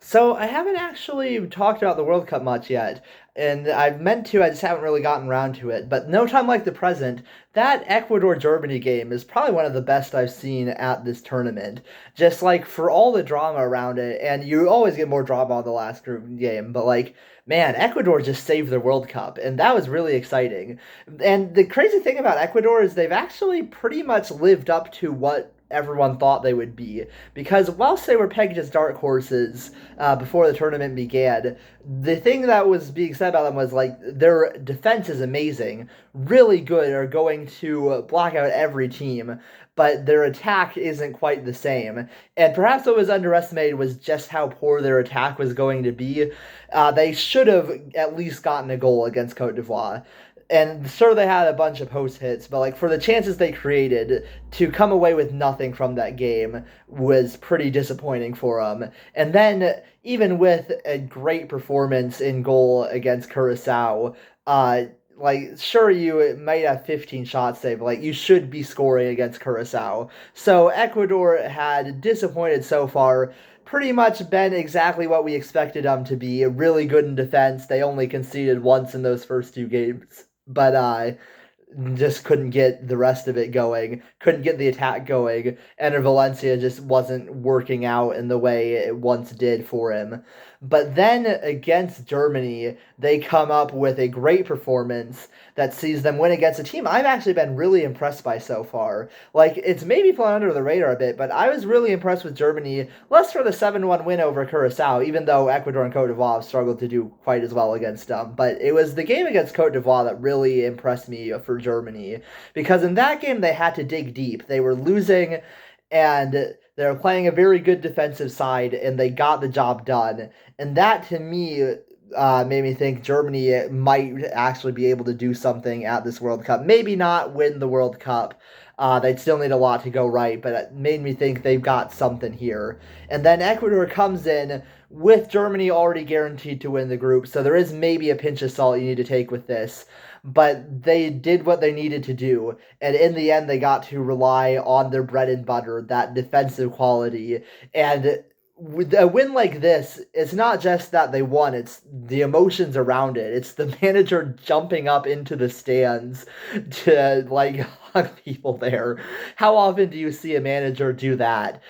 So I haven't actually talked about the World Cup much yet, and I've meant to, I just haven't really gotten around to it. But no time like the present, that Ecuador-Germany game is probably one of the best I've seen at this tournament. Just like for all the drama around it, and you always get more drama on the last group game, but like, man, Ecuador just saved the World Cup, and that was really exciting. And the crazy thing about Ecuador is they've actually pretty much lived up to what everyone thought they would be because whilst they were pegged as dark horses before the tournament began, the thing that was being said about them was like their defense is amazing, really good, are going to block out every team, but their attack isn't quite the same. And perhaps what was underestimated was just how poor their attack was going to be. They should have at least gotten a goal against Cote d'Ivoire, and sure they had a bunch of post hits, but like for the chances they created to come away with nothing from that game was pretty disappointing for them. And then even with a great performance in goal against Curacao, like sure you might have 15 shots saved, but like you should be scoring against Curacao. So Ecuador had disappointed so far, pretty much been exactly what we expected them to be. Really good in defense. They only conceded once in those first two games, but just couldn't get the rest of it going, couldn't get the attack going, and Valencia just wasn't working out in the way it once did for him. But then against Germany, they come up with a great performance that sees them win against a team I've actually been really impressed by so far. Like, it's maybe flown under the radar a bit, but I was really impressed with Germany, less for the 7-1 win over Curacao, even though Ecuador and Cote d'Ivoire struggled to do quite as well against them. But it was the game against Cote d'Ivoire that really impressed me for Germany, because in that game they had to dig deep. They were losing, and they were playing a very good defensive side, and they got the job done. And that, to me, made me think Germany might actually be able to do something at this World Cup. Maybe not win the World Cup. They'd still need a lot to go right, but it made me think they've got something here. And then Ecuador comes in with Germany already guaranteed to win the group, so there is maybe a pinch of salt you need to take with this. But they did what they needed to do, and in the end, they got to rely on their bread and butter, that defensive quality. And with a win like this, it's not just that they won, it's the emotions around it. It's the manager jumping up into the stands to like hug people there. How often do you see a manager do that?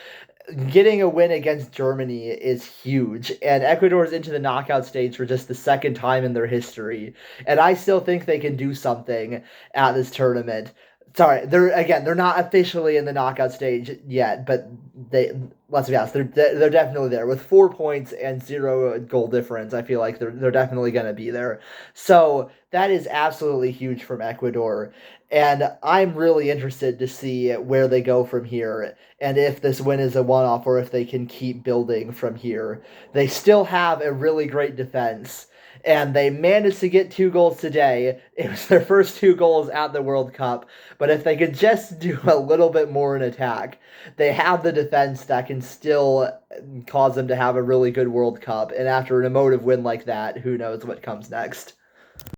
Getting a win against Germany is huge, and Ecuador's into the knockout stage for just the second time in their history. And I still think they can do something at this tournament. Sorry, they're not officially in the knockout stage yet, but they let's be honest, they're definitely there with 4 points and zero goal difference. I feel like they're definitely gonna be there. So that is absolutely huge from Ecuador, and I'm really interested to see where they go from here and if this win is a one-off or if they can keep building from here. They still have a really great defense, and they managed to get 2 goals today. It was their first 2 goals at the World Cup, but if they could just do a little bit more in attack, they have the defense that can still cause them to have a really good World Cup. And after an emotive win like that, who knows what comes next?